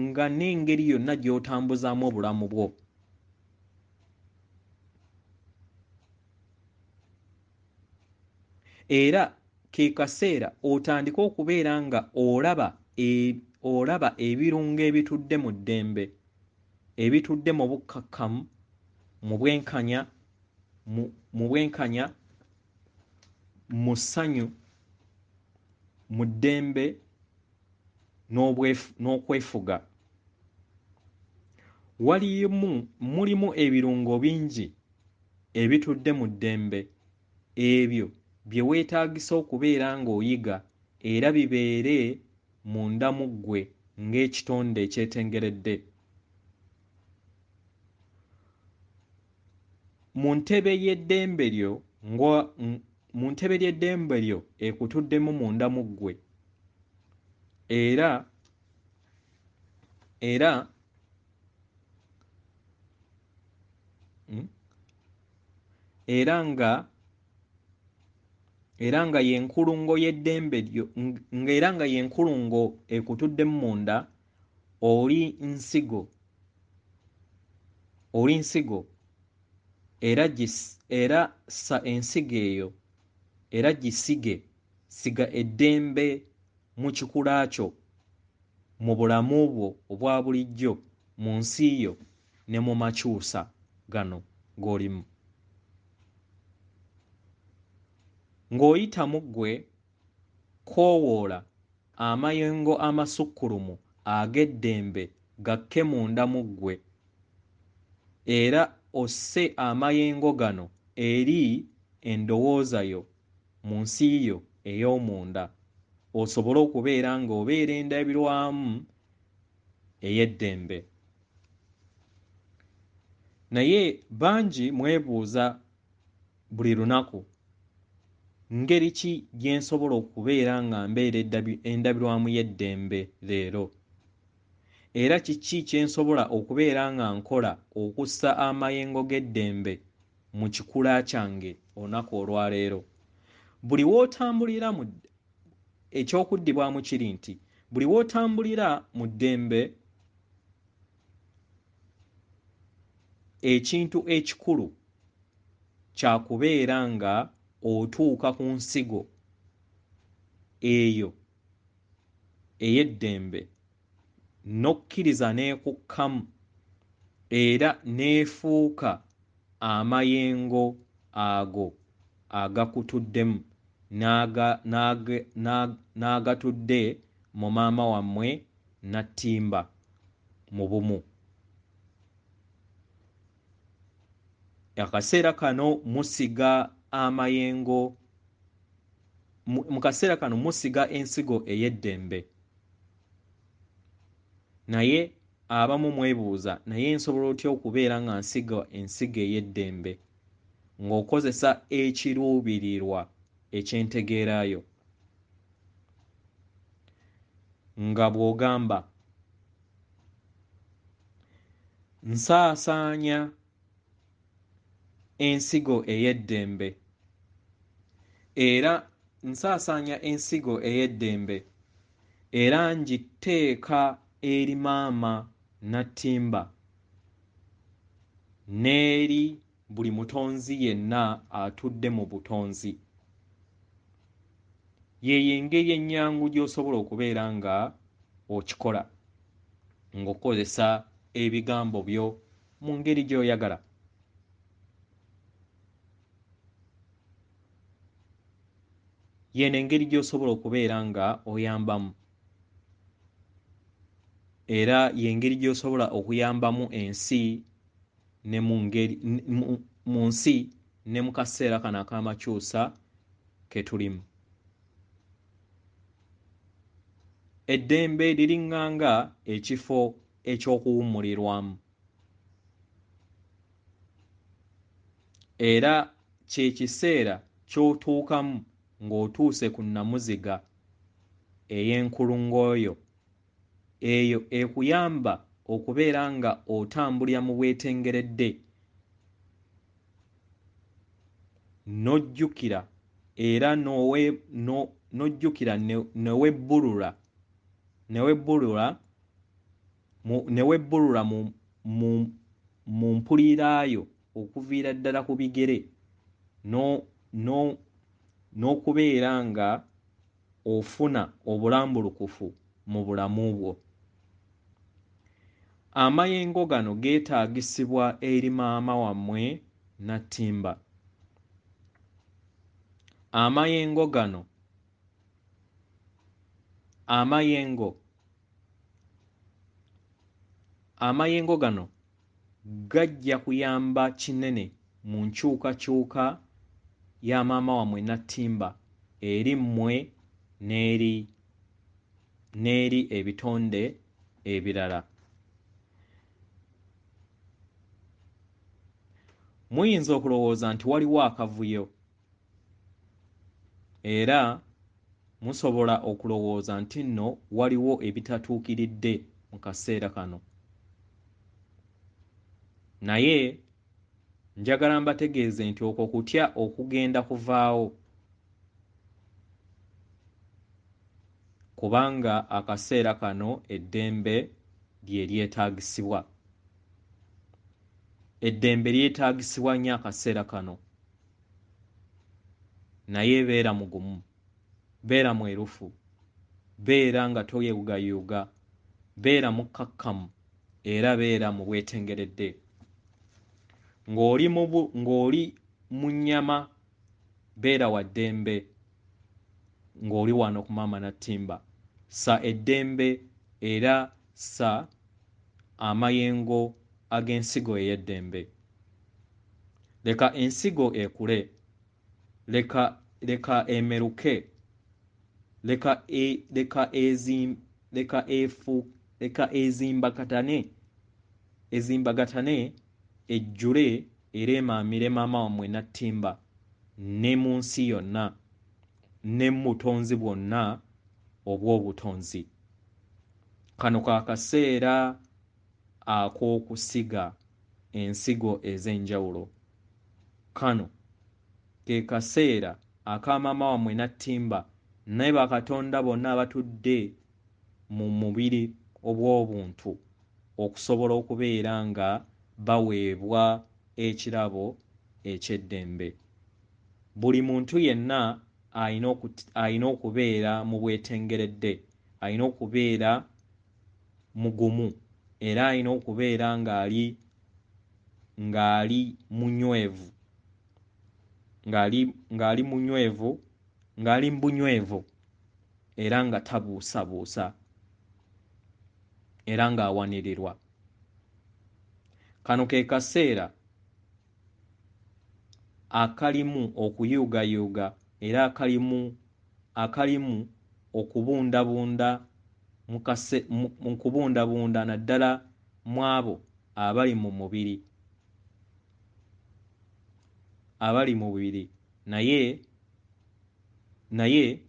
nga n'engeri yonna gy'otambuzaamu obulamu bwo. Era ke kaseera otandike okubeera nga olaba ebirungo ebitudde mu ddembe, ebitudde mu bukkakkamu, mu bwenkanya, mu ssanyu, mu ddembe n'okwefuga. Mulimu ebirungo bingi ebitudde mu ddembe ebyo bye weetaagisa okubeera ng'oyiga era bibeere munda mu ggwe ng'ekitonde ekyetengeredde. Mu ntebe ly'eddembe lyo ekutuddemu munda mu ggwe era nga y'enkulungo y'eddembe lyo era nga y'enkulungo ekutuddemu munda oli nsigo era ssa ensigo eyo era siga eddembe mu kikula kyo mu bulamu bwo obwa bulijjo mu nsi yo ne mu makyusa gano g'olimu. Ng'oyita mu ggwe koowoola amayengo amasukkulumu ag'eddembe gakke munda mu ggwe era osse amayengo gano eri endowooza yo mu nsi yo ey'omunda osobole okubeera ng'obeera endabirwamu ey'eddembe. Naye bangi mwebuuza buli lunaku ngeri ki gye nsobola okubeera nga mbeera endabirwamu y'eddembe leero era kiki kye nsobola okubeera nga nkola okussa amayengo g'eddembe mu kikula kyange olunaku olwaleero. Buli w'otambulira ekyokuddibwamu kiri nti buli w'otambulira mu ddembe ekintu ekikulu kya kubeera nga otuuka ku nsigo eyo ey'eddembe n'okkiriza n'ekukkamu era n'efuuka amayengo ago agakutuddemu n'agatudde mu maama wammwe Nattimba mu bumu. Akaseera kano musiga amayengo mu kaseera kano musiga ensigo ey'eddembe. Naye abamu mwebuuza naye nsobola otya okubeera nga nsiga ensigo ey'eddembe ng'okozesa ekiruubirirwa ekyentegeerayo nga bw'ogamba nsaasaanya ensigo ey'eddembe era ngiteeka eri maama Nattimba n'eri buli mutonzi yenna atudde mu butonzi. yeyo engeri ennyangu gy'osobola okubeera nga okikola ng'okozesa ebigambo byo mu ngeri gy'oyagala. Yeeno engeri gy'osobola okubeera nga oyambamu, era y'engeri gy'osobola okuyambamu ensi ne mu nsi ne mu kaseera kano ak'amakyusa ke tulimu. Eddembe liriŋŋanga ekifo eky'okuwummulirwamu, era kye kiseera ky'otuukamu ng'otuuse ku nnamuziga ey'enkulungooyo. Eyo ekuyamba okubeera nga otambulira mu bwetengeredde n'ojjukira era n'ojjukira ne webbulula mu mpuliraayo okuviira ddala ku bigere n'okubeera nga ofuna obulambulukufu mu bulamu bwo. Amayengo gano geetaagisibwa eri maama wammwe Nattimba. Amayengo gano gajja kuyamba kinene mu nkyukakyuka ya maama wammwe Nattimba eri mmwe n'eri ebitonde ebirala. Muyinza okulowooza nti waliwo akavuyo, era musobola okulowooza nti nno waliwo ebitatuukiridde mu kaseera kano. Naye njagala mbategeeze nti okwo kutya okugenda kuvaawo, kubanga akaseera kano eddembe lye lyetaagisibwa. Eddembe lyetaagisibwa nnyo akaseera kano. Naye beera mugumu, beera mwerufu, beera nga toyewugayuga, beera mukkakkamu, era beera mu bwetengeredde. Ng'oli mu nnyama, beera wa ddembe ng'oli wano ku maama Nattimba. Sa eddembe era sa amayengo ag'ensigo ey'eddembe. Leka ensigo ekule, leka emeruke, leka ezimbagatane ejjule era emaamire maama wammwe Nattimba ne mu nsi yonna ne mu butonzi bwonna obw'obutonzi. Kano ka kaseera ak'okusiga ensigo ez'enjawulo. Kano ke kaseera aka maama wammwe Nattimba ne bakatonda bonna abatudde mu mubiri obw'obuntu okusobola okubeera nga baweebwa ekirabo eky'eddembe. Buli muntu yenna alina okubeera mu bwetengeredde, alina okubeera mugumu, era alina okubeera ng'ali munywevu, ng'ali mu bunywevu, era nga tabuusabuusa, era ng'awanirirwa. Kano ke kaseera akalimu okuyuugayuuga era akalimu okubundabunda mu kubundabunda naddala mu abo abali mu mubiri. Naye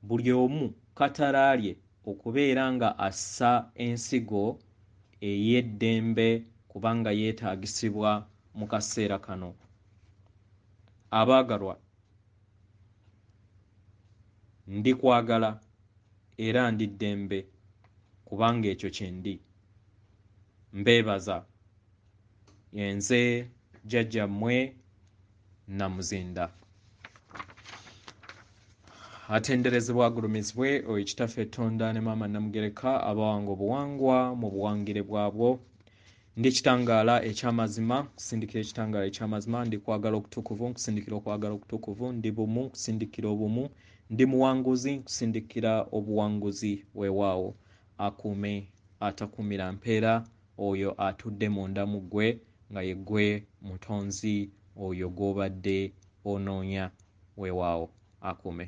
buli omu katalaalye okubeera nga assa ensigo ey'eddembe kubanga yeetaagisibwa mu kaseera kano. Abaagalwa, ndi kwagala era ndi ddembe kubanga ekyo kye ndi. Mbeebaza. Yenze jjajjammwe Namuzinda. atenderezebwa agulumizibwe oyo kitaffe Tonda ne maama Namugereka abawanga obuwangwa mu buwangire bwabwo. Ndi ekitangaala eky'amazima, kusindikira ekitangaala eky'amazima, ndi kwagala okutukuvu, nkusindikira okwagala okutukuvu, ndi bumu, nkusindikira obumu, ndi muwanguzi, nkusindikira obuwanguzi weewaawo. Akuume atakuumira mpeera oyo atudde munda mu ggwe nga ye ggwe mutonzi oyo gw'obadde onoonya weewaawo. Akuume.